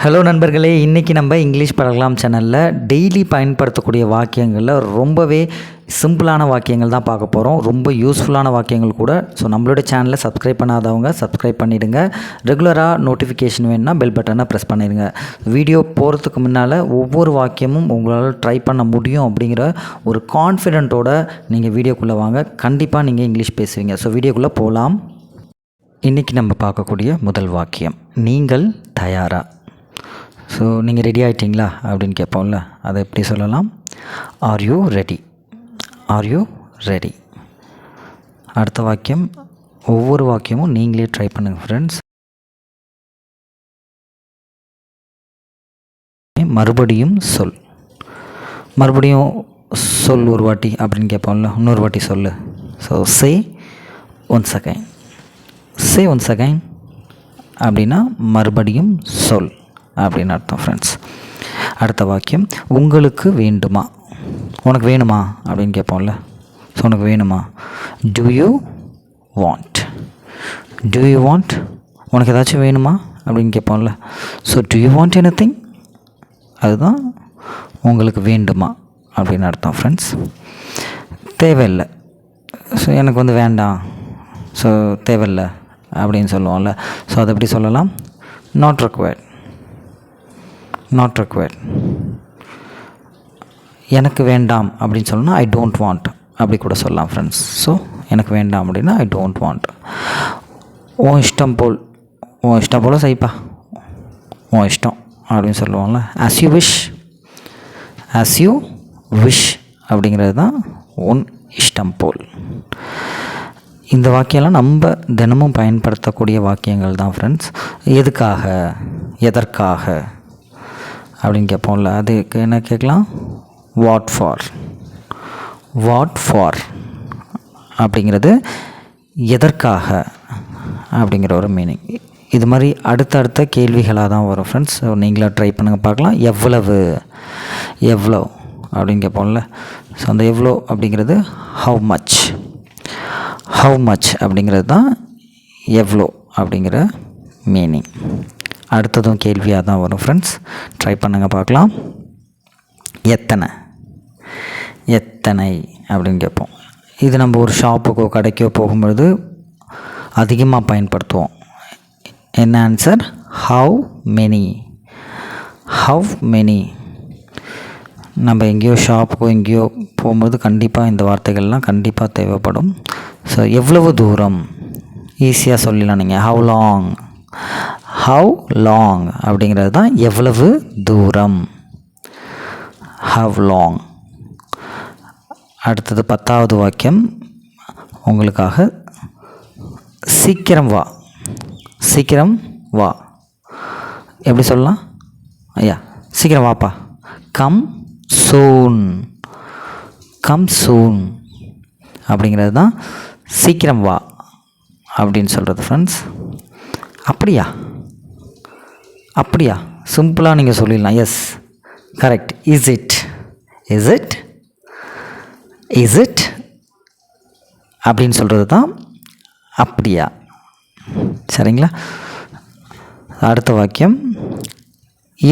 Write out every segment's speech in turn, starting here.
Hello நண்பர்களே, இன்றைக்கி நம்ம இங்கிலீஷ் பழகலாம் சேனலில் டெய்லி பயன்படுத்தக்கூடிய வாக்கியங்களில் ரொம்பவே சிம்பிளான வாக்கியங்கள் தான் பார்க்க போகிறோம். ரொம்ப யூஸ்ஃபுல்லான வாக்கியங்கள் கூட. ஸோ நம்மளோட சேனலை சப்ஸ்கிரைப் பண்ணாதவங்க சப்ஸ்கிரைப் பண்ணிவிடுங்க. ரெகுலராக நோட்டிஃபிகேஷன் வேணுன்னா பெல் பட்டனை ப்ரெஸ் பண்ணிடுங்க. வீடியோ போகிறதுக்கு முன்னால் ஒவ்வொரு வாக்கியமும் உங்களால் ட்ரை பண்ண முடியும் அப்படிங்கிற ஒரு கான்ஃபிடென்ட்டோடு நீங்கள் வீடியோக்குள்ளே வாங்க. கண்டிப்பாக நீங்கள் இங்கிலீஷ் பேசுவீங்க. ஸோ வீடியோக்குள்ளே போகலாம். இன்றைக்கி நம்ம பார்க்கக்கூடிய முதல் வாக்கியம், நீங்கள் தயாரா. ஸோ நீங்கள் ரெடி ஆகிட்டிங்களா அப்படின்னு கேட்போம்ல, அதை எப்படி சொல்லலாம்? Are you ready? Are you ready? அடுத்த வாக்கியம், ஒவ்வொரு வாக்கியமும் நீங்களே ட்ரை பண்ணுங்கள் ஃப்ரெண்ட்ஸ். மறுபடியும் சொல். மறுபடியும் சொல் ஒரு வாட்டி அப்படின்னு கேட்போம்ல, இன்னொரு வாட்டி சொல்லு. So say once again. சே ஒன்ஸ் அகைன் அப்படின்னா மறுபடியும் சொல் அப்படின்னு அர்த்தம் ஃப்ரெண்ட்ஸ். அடுத்த வாக்கியம், உங்களுக்கு வேண்டுமா. உனக்கு வேணுமா அப்படின்னு கேட்போம்ல. ஸோ உனக்கு வேணுமா. Do you want. Do you want, உனக்கு ஏதாச்சும் வேணுமா அப்படின்னு கேட்போம்ல. So do you want anything, அதுதான் உங்களுக்கு வேண்டுமா அப்படின்னு அர்த்தம் ஃப்ரெண்ட்ஸ். தேவையில்லை. ஸோ எனக்கு வந்து வேண்டாம், ஸோ தேவையில்லை அப்படின்னு சொல்லுவோம்ல. ஸோ அதை எப்படி சொல்லலாம்? Not required. Not required. எனக்கு வேண்டாம் அப்படின்னு சொல்லணும்னா ஐ டோன்ட் வாண்ட் அப்படி கூட சொல்லலாம் ஃப்ரெண்ட்ஸ். ஸோ எனக்கு வேண்டாம் அப்படின்னா ஐ டோன்ட் வாண்ட். உன் இஷ்டம் போல். உன் இஷ்டம் போல் செய்ப்பா, உன் இஷ்டம் அப்படின்னு சொல்லுவோம்ல. As you wish. As you wish அப்படிங்கிறது தான் உன் இஷ்டம் போல். இந்த வாக்கியெல்லாம் நம்ம தினமும் பயன்படுத்தக்கூடிய வாக்கியங்கள் தான் ஃப்ரெண்ட்ஸ். எதுக்காக, எதற்காக அப்படின்னு கேட்போம்ல, அதுக்கு என்ன கேட்கலாம்? What for. வாட் ஃபார் அப்படிங்கிறது எதற்காக அப்படிங்கிற ஒரு மீனிங். இது மாதிரி அடுத்தடுத்த கேள்விகளாக தான் வரும் ஃப்ரெண்ட்ஸ். நீங்களாக ட்ரை பண்ணுங்கள் பார்க்கலாம். எவ்வளவு. எவ்வளோ அப்படின்னு கேட்போம்ல. ஸோ அந்த எவ்வளோ அப்படிங்கிறது ஹவ் மச். ஹவ் மச் அப்படிங்கிறது தான் எவ்வளோ அப்படிங்கிற மீனிங். அடுத்ததும் கேள்வியாக தான் வரும் ஃப்ரெண்ட்ஸ். ட்ரை பண்ணுங்கள் பார்க்கலாம். எத்தனை. எத்தனை அப்படின்னு கேட்போம். இது நம்ம ஒரு ஷாப்புக்கோ கடைக்கோ போகும்பொழுது அதிகமாக பயன்படுத்துவோம். என்ன answer? How many. How many. நம்ம எங்கேயோ ஷாப்புக்கோ எங்கேயோ போகும்போது கண்டிப்பாக இந்த வார்த்தைகள்லாம் கண்டிப்பாக தேவைப்படும். ஸோ எவ்வளவு தூரம் ஈஸியாக சொல்லிடலாம் நீங்கள். Have long. ஹவ் லாங் அப்படிங்கிறது தான் எவ்வளவு தூரம். How long. அடுத்தது 10வது வாக்கியம் உங்களுக்காக. சீக்கிரம் வா. சீக்கிரம் வா எப்படி சொல்லலாம்? ஐயா சீக்கிரம் வாப்பா. கம் சூன். கம் சூன் அப்படிங்கிறது தான் சீக்கிரம் வா அப்படின்னு சொல்கிறது ஃப்ரெண்ட்ஸ். அப்படியா? அப்படியா சிம்பிளாக நீங்கள் சொல்லிடலாம். Yes, correct. Is it. Is it. Is it அப்படின்னு சொல்கிறது தான் அப்படியா. சரிங்களா? அடுத்த வாக்கியம்,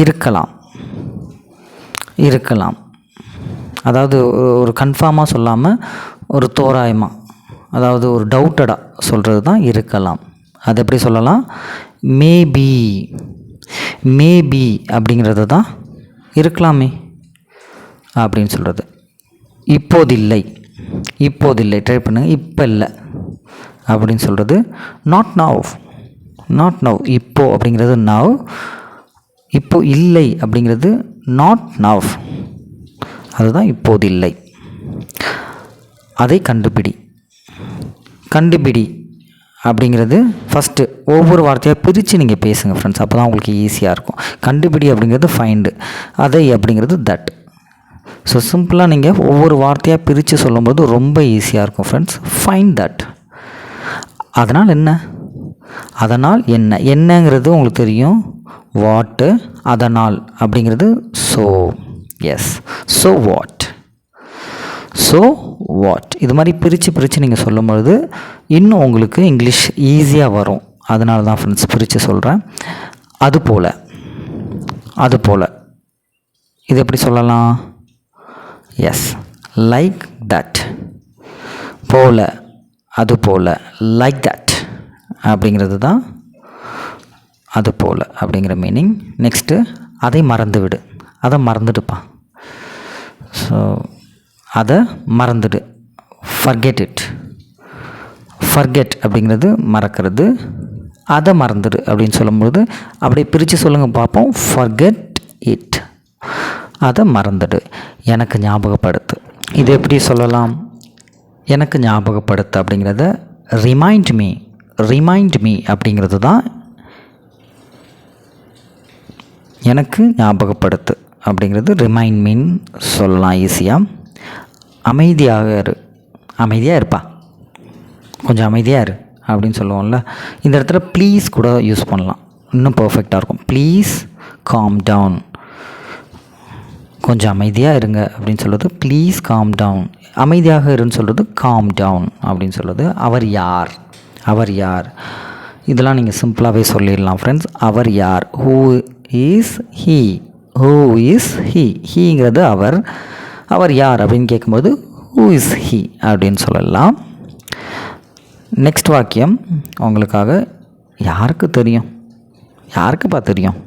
இருக்கலாம். இருக்கலாம் அதாவது ஒரு கன்ஃபார்மாக சொல்லாமல் ஒரு தோராயமாக, அதாவது ஒரு டவுட்டடாக சொல்கிறது தான் இருக்கலாம். அது எப்படி சொல்லலாம்? மேபி. மேபி அப்படிங்கிறது தான் இருக்கலாமே அப்படின்னு சொல்கிறது. இப்போதில்லை. இப்போதில்லை ட்ரை பண்ணுங்கள். இப்போ இல்லை அப்படின்னு சொல்கிறது நாட் நவ். Not now. இப்போ அப்படிங்கிறது நவ். இப்போ இல்லை அப்படிங்கிறது நாட் நவ். அதுதான் இப்போதில்லை. அதை கண்டுபிடி. கண்டுபிடி அப்படிங்கிறது ஃபஸ்ட்டு ஒவ்வொரு வார்த்தையாக பிரித்து நீங்கள் பேசுங்க ஃப்ரெண்ட்ஸ். அப்போ தான் உங்களுக்கு ஈஸியாக இருக்கும். கண்டுபிடி அப்படிங்கிறது ஃபைண்டு. அதை அப்படிங்கிறது தட். ஸோ சிம்பிளாக நீங்கள் ஒவ்வொரு வார்த்தையாக பிரித்து சொல்லும்போது ரொம்ப ஈஸியாக இருக்கும் ஃப்ரெண்ட்ஸ். Find that. அதனால் என்ன. அதனால் என்ன. என்னங்கிறது உங்களுக்கு தெரியும். வாட்டு. அதனால் அப்படிங்கிறது so. Yes, so what. So what. இது மாதிரி பிரித்து நீங்கள் சொல்லும்பொழுது இன்னும் உங்களுக்கு இங்கிலீஷ் ஈஸியாக வரும். அதனால தான் ஃப்ரெண்ட்ஸ் பிரித்து சொல்கிறேன். அதுபோல் அது போல். இது எப்படி சொல்லலாம்? S, like that. போல், அது போல், லைக் தட் அப்படிங்கிறது தான் அது போல் அப்படிங்கிற மீனிங். நெக்ஸ்ட்டு, அதை மறந்து விடு. அதை மறந்துடுப்பா. ஸோ அதை மறந்துடு, ஃபர்கெட் இட். ஃபர்கெட் அப்படிங்கிறது மறக்கிறது. அதை மறந்துடு அப்படின்னு சொல்லும்போது அப்படியே பிரித்து சொல்லுங்கள் பார்ப்போம். ஃபர்கெட் இட், அதை மறந்துடு. எனக்கு ஞாபகப்படுத்து. இது எப்படி சொல்லலாம்? எனக்கு ஞாபகப்படுத்து அப்படிங்கிறத ரிமைண்ட் மீ, ரிமைண்ட் மீ அப்படிங்கிறது தான் எனக்கு ஞாபகப்படுத்து அப்படிங்கிறது ரிமைண்ட் மீன் சொல்லலாம் ஈஸியாக. அமைதியாக இரு, அமைதியாக இருப்பா, கொஞ்சம் அமைதியாக இரு அப்படின்னு சொல்லுவோம்ல. இந்த இடத்துல ப்ளீஸ் கூட யூஸ் பண்ணலாம், இன்னும் பர்ஃபெக்டாக இருக்கும். ப்ளீஸ் காம் டவுன், கொஞ்சம் அமைதியாக இருங்க அப்படின்னு சொல்கிறது ப்ளீஸ் காம் டவுன். அமைதியாக இருன்னு சொல்கிறது காம் டவுன் அப்படின்னு சொல்கிறது. அவர் யார், அவர் யார், இதெல்லாம் நீங்கள் சிம்பிளாகவே சொல்லிடலாம் ஃப்ரெண்ட்ஸ். அவர் யார், who is he, who is he, ஹீங்கிறது அவர், அவர் யார் அப்படின்னு கேட்கும்போது ஹூ இஸ் ஹீ அப்படின்னு சொல்லலாம். நெக்ஸ்ட் வாக்கியம் உங்களுக்காக, யாருக்கு தெரியும், யாருக்குப்பா தெரியும்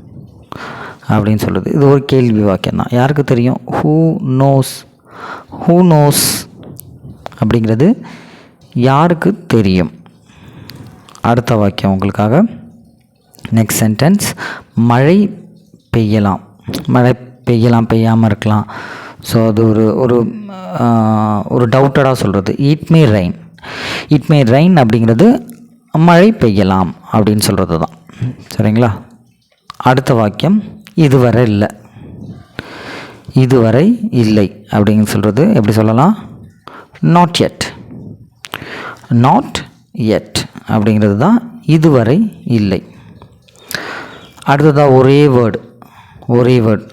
அப்படின்னு சொல்லுது. இது ஒரு கேள்வி வாக்கியம் தான். யாருக்கு தெரியும்? ஹூ நோஸ், ஹூ நோஸ் அப்படிங்கிறது யாருக்கு தெரியும். அடுத்த வாக்கியம் உங்களுக்காக, நெக்ஸ்ட் சென்டென்ஸ், மழை பெய்யலாம், மழை பெய்யலாம், பெய்யாமல் இருக்கலாம். ஸோ அது ஒரு ஒரு ஒரு டவுட்டடாக சொல்கிறது. It may rain, it may rain அப்படிங்கிறது மழை பெய்யலாம் அப்படின்னு சொல்கிறது தான். சரிங்களா? அடுத்த வாக்கியம், இதுவரை இல்லை, இதுவரை இல்லை அப்படின்னு சொல்கிறது எப்படி சொல்லலாம்? நாட் எட், நாட் எட் அப்படிங்கிறது தான் இதுவரை இல்லை. அடுத்ததாக ஒரே வேர்டு, ஒரே வேர்டு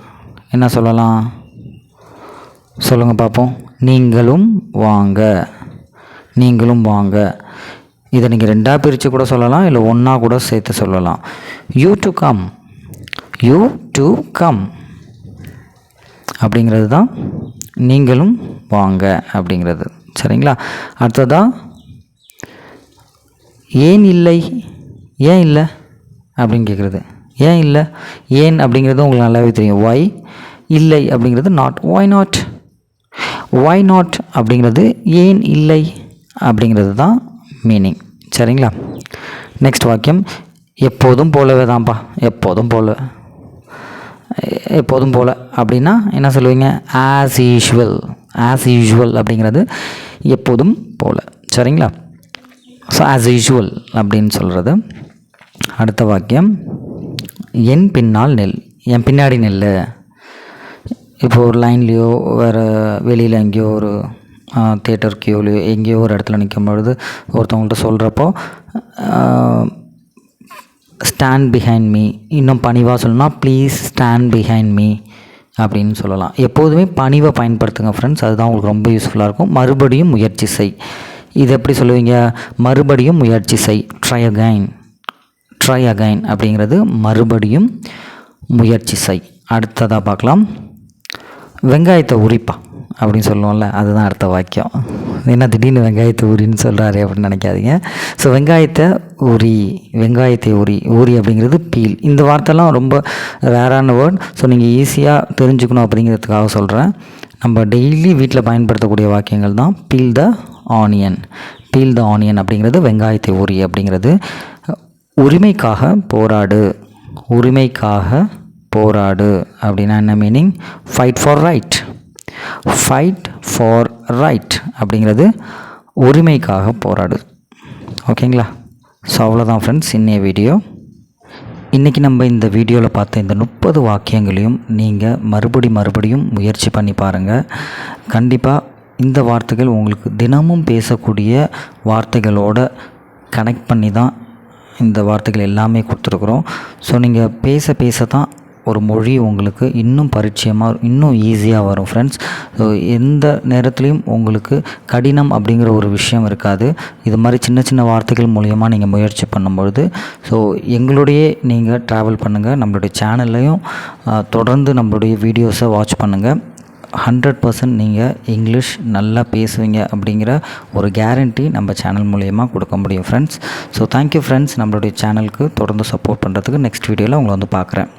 என்ன சொல்லலாம்? சொல்லுங்கள் பார்ப்போம். நீங்களும் வாங்க, நீங்களும் வாங்க. இதை நீங்கள் ரெண்டாக பிரித்து கூட சொல்லலாம், இல்லை ஒன்றா கூட சேர்த்து சொல்லலாம். You to come, you to come அப்படிங்கிறது தான் நீங்களும் வாங்க அப்படிங்கிறது. சரிங்களா? அடுத்ததாக ஏன் இல்லை, ஏன் இல்லை அப்படின்னு கேட்குறது. ஏன் இல்லை, ஏன் அப்படிங்கிறது உங்களுக்கு நல்லாவே தெரியும். ஒய், இல்லை அப்படிங்கிறது not. Why not, why not அப்படிங்கிறது ஏன் இல்லை அப்படிங்கிறது தான் மீனிங். சரிங்களா? நெக்ஸ்ட் வாக்கியம், எப்போதும் போலவே தான்ப்பா, எப்போதும் போல, எப்போதும் போல் அப்படின்னா என்ன சொல்லுவீங்க? ஆஸ் யூஷுவல், ஆஸ் யூஷுவல் அப்படிங்கிறது எப்போதும் போல். சரிங்களா? ஸோ ஆஸ் யூஷுவல் அப்படின்னு சொல்கிறது. அடுத்த வாக்கியம், என் பின்னால் நெல், என் பின்னாடி நெல். இப்போ ஒரு லைன்லேயோ வேறு வெளியில் எங்கேயோ ஒரு தேட்டருக்கையோலையோ எங்கேயோ ஒரு இடத்துல நிற்கும் பொழுது ஒருத்தவங்கள்ட்ட சொல்கிறப்போ ஸ்டாண்ட் பிஹைண்ட் மீ, இன்னும் பணிவாக சொல்லணும்னா ப்ளீஸ் ஸ்டாண்ட் பிஹைண்ட் மீ அப்படின்னு சொல்லலாம். எப்போதுமே பணிவை பயன்படுத்துங்க ஃப்ரெண்ட்ஸ், அதுதான் உங்களுக்கு ரொம்ப யூஸ்ஃபுல்லாக இருக்கும். மறுபடியும் முயற்சி செய், இது எப்படி சொல்லுவீங்க? மறுபடியும் முயற்சி செய், ட்ரை அகைன், ட்ரை அகைன் அப்படிங்கிறது மறுபடியும் முயற்சி செய். அடுத்ததாக பார்க்கலாம், வெங்காயத்தை உரிப்பா அப்படின்னு சொல்லுவோம்ல, அதுதான் அடுத்த வாக்கியம். என்ன திடீர்னு வெங்காயத்தை உரின்னு சொல்கிறாரு அப்படின்னு நினைக்காதீங்க. ஸோ வெங்காயத்தை உரி, வெங்காயத்தை உரி, உரி அப்படிங்கிறது பீல். இந்த வார்த்தைலாம் ரொம்ப ரேரான வேர்ட். ஸோ நீங்கள் ஈஸியாக தெரிஞ்சுக்கணும் அப்படிங்கிறதுக்காக சொல்கிறேன். நம்ம டெய்லி வீட்டில் பயன்படுத்தக்கூடிய வாக்கியங்கள் தான். Peel the onion, peel the onion அப்படிங்கிறது வெங்காயத்தை உரி அப்படிங்கிறது. உரிமைக்காக போராடு, உரிமைக்காக போராடு அப்படின்னா என்ன meaning? Fight for right, fight for right அப்படிங்கிறது உரிமைக்காக போராடு. ஓகேங்களா? ஸோ அவ்வளோதான் ஃப்ரெண்ட்ஸ் இன்னைய வீடியோ. இன்றைக்கி நம்ம இந்த வீடியோவில் பார்த்த இந்த 30 வாக்கியங்களையும் நீங்கள் மறுபடியும் முயற்சி பண்ணி பாருங்கள். கண்டிப்பாக இந்த வார்த்தைகள் உங்களுக்கு தினமும் பேசக்கூடிய வார்த்தைகளோட கனெக்ட் பண்ணி தான் இந்த வார்த்தைகள் எல்லாமே கொடுத்துருக்குறோம். ஸோ நீங்கள் பேச தான் ஒரு மொழி உங்களுக்கு இன்னும் பரிச்சயமாக இன்னும் ஈஸியாக வரும் ஃப்ரெண்ட்ஸ். ஸோ எந்த நேரத்துலையும் உங்களுக்கு கடினம் அப்படிங்கிற ஒரு விஷயம் இருக்காது. இது மாதிரி சின்ன சின்ன வார்த்தைகள் மூலயமா நீங்கள் முயற்சி பண்ணும்பொழுது ஸோ எங்களுடைய நீங்கள் ட்ராவல் பண்ணுங்கள். நம்மளுடைய சேனல்லையும் தொடர்ந்து நம்மளுடைய வீடியோஸை வாட்ச் பண்ணுங்கள். 100% நீங்கள் இங்கிலீஷ் நல்லா பேசுவீங்க அப்படிங்கிற ஒரு கேரண்டி நம்ம சேனல் மூலயமா கொடுக்க முடியும் ஃப்ரெண்ட்ஸ். ஸோ தேங்க்யூ ஃப்ரெண்ட்ஸ், நம்மளுடைய சேனலுக்கு தொடர்ந்து சப்போர்ட் பண்ணுறதுக்கு. நெக்ஸ்ட் வீடியோவில் உங்களை வந்து பார்க்குறேன்.